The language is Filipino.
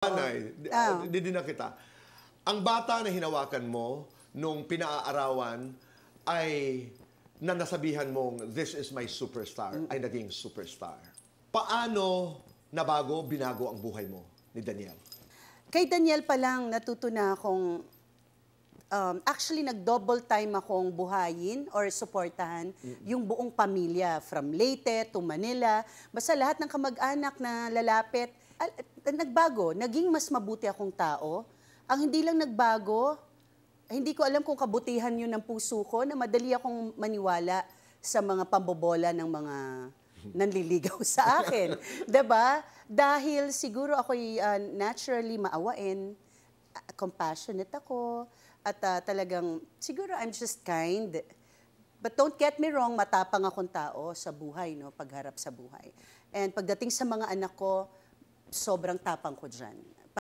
Nanay, din na kita. Ang bata na hinawakan mo nung pinaaarawan ay na nasabihan mong, "This is my superstar," ay naging superstar. Paano binago ang buhay mo ni Daniel? Kay Daniel pa lang natuto na akong, actually nag-double time akong buhayin or suportahan yung buong pamilya from Leyte to Manila. Basta lahat ng kamag-anak na lalapit, nagbago. Naging mas mabuti akong tao. Ang hindi lang nagbago, hindi ko alam kung kabutihan yun ng puso ko na madali akong maniwala sa mga pambobola ng mga nanliligaw sa akin. 'Di ba? Dahil siguro ako'y naturally maawain, compassionate ako, at talagang siguro I'm just kind. But don't get me wrong, matapang akong tao sa buhay, no, pagharap sa buhay. And pagdating sa mga anak ko, sobrang tapang ko dyan.